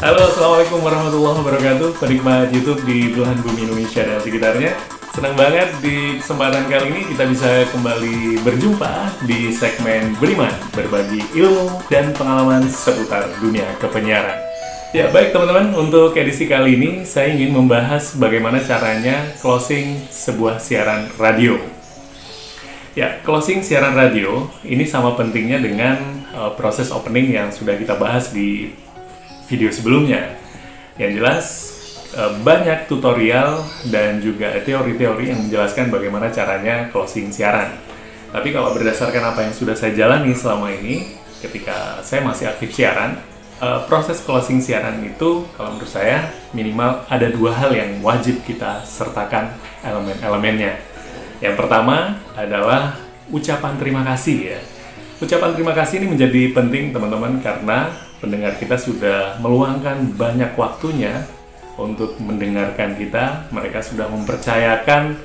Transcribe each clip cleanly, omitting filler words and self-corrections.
Halo, Assalamualaikum warahmatullahi wabarakatuh. Penikmat YouTube di belahan bumi Indonesia dan sekitarnya. Senang banget di kesempatan kali ini kita bisa kembali berjumpa di segmen Beriman, berbagi ilmu dan pengalaman seputar dunia kepenyiaran. Ya, baik teman-teman, untuk edisi kali ini saya ingin membahas bagaimana caranya closing sebuah siaran radio. Ya, closing siaran radio ini sama pentingnya dengan proses opening yang sudah kita bahas di video sebelumnya. Yang jelas banyak tutorial dan juga teori-teori yang menjelaskan bagaimana caranya closing siaran. Tapi kalau berdasarkan apa yang sudah saya jalani selama ini ketika saya masih aktif siaran, proses closing siaran itu kalau menurut saya minimal ada dua hal yang wajib kita sertakan elemen-elemennya. Yang pertama adalah ucapan terima kasih ya. Ucapan terima kasih ini menjadi penting teman-teman karena pendengar kita sudah meluangkan banyak waktunya untuk mendengarkan kita. Mereka sudah mempercayakan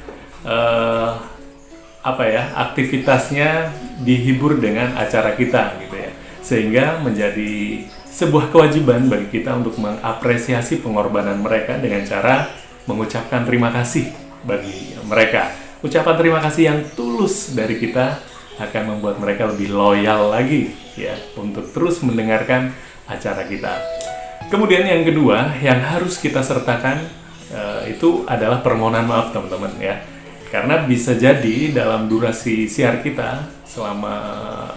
aktivitasnya dihibur dengan acara kita gitu ya. Sehingga menjadi sebuah kewajiban bagi kita untuk mengapresiasi pengorbanan mereka dengan cara mengucapkan terima kasih bagi mereka. Ucapan terima kasih yang tulus dari kita akan membuat mereka lebih loyal lagi ya untuk terus mendengarkan acara kita. Kemudian yang kedua yang harus kita sertakan itu adalah permohonan maaf teman-teman ya. Karena bisa jadi dalam durasi siar kita, selama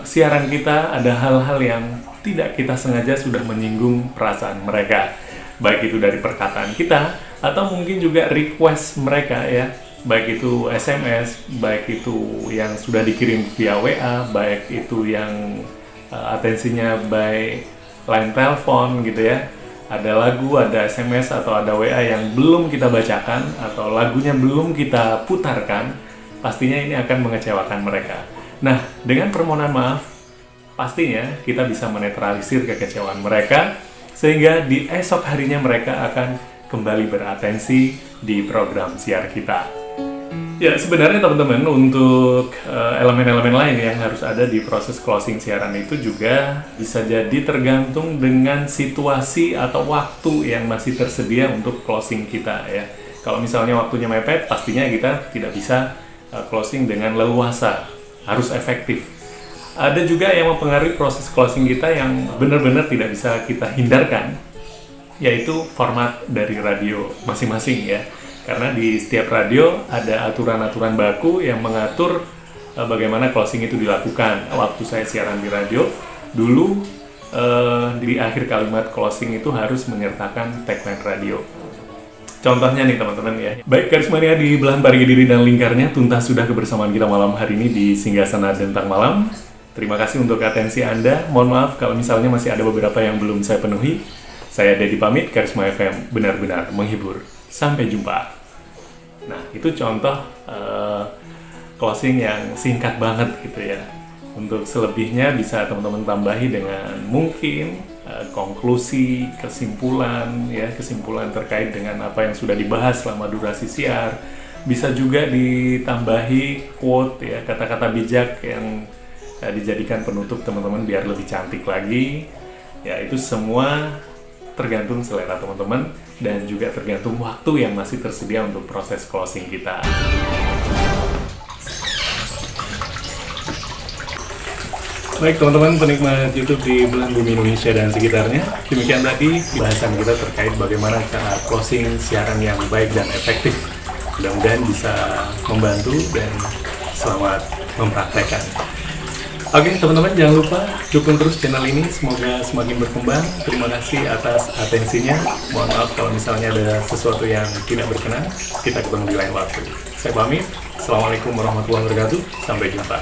siaran kita ada hal-hal yang tidak kita sengaja sudah menyinggung perasaan mereka. Baik itu dari perkataan kita atau mungkin juga request mereka ya. Baik itu SMS, baik itu yang sudah dikirim via WA, baik itu yang atensinya by line telepon gitu ya. Ada lagu, ada SMS atau ada WA yang belum kita bacakan atau lagunya belum kita putarkan, pastinya ini akan mengecewakan mereka. Nah, dengan permohonan maaf, pastinya kita bisa menetralisir kekecewaan mereka sehingga di esok harinya mereka akan kembali beratensi di program siar kita. Ya, sebenarnya teman-teman untuk elemen-elemen lain yang harus ada di proses closing siaran itu juga bisa jadi tergantung dengan situasi atau waktu yang masih tersedia untuk closing kita ya. Kalau misalnya waktunya mepet, pastinya kita tidak bisa closing dengan leluasa, harus efektif. Ada juga yang mempengaruhi proses closing kita yang benar-benar tidak bisa kita hindarkan, yaitu format dari radio masing-masing ya. Karena di setiap radio ada aturan-aturan baku yang mengatur bagaimana closing itu dilakukan. Waktu saya siaran di radio, dulu di akhir kalimat closing itu harus menyertakan tagline radio. Contohnya nih teman-teman ya. Baik Karismania di belahan parigi diri dan lingkarnya, tuntas sudah kebersamaan kita malam hari ini di Singgasana Dentang Malam. Terima kasih untuk atensi Anda. Mohon maaf kalau misalnya masih ada beberapa yang belum saya penuhi. Saya Dedi pamit, Karisma FM benar-benar menghibur. Sampai jumpa. Nah, itu contoh closing yang singkat banget gitu ya. Untuk selebihnya bisa teman-teman tambahi dengan mungkin konklusi, kesimpulan ya, kesimpulan terkait dengan apa yang sudah dibahas selama durasi siar. Bisa juga ditambahi quote ya, kata-kata bijak yang dijadikan penutup teman-teman biar lebih cantik lagi. Ya, itu semua tergantung selera teman-teman dan juga tergantung waktu yang masih tersedia untuk proses closing kita. Baik teman-teman penikmat YouTube di belahan bumi Indonesia dan sekitarnya, demikian tadi bahasan kita terkait bagaimana cara closing siaran yang baik dan efektif. Mudah-mudahan bisa membantu dan selamat mempraktekkan. Oke teman-teman, jangan lupa dukung terus channel ini, semoga semakin berkembang. Terima kasih atas atensinya. Mohon maaf kalau misalnya ada sesuatu yang tidak berkenan. Kita ketemu di lain waktu. Saya pamit. Assalamualaikum warahmatullahi wabarakatuh. Sampai jumpa.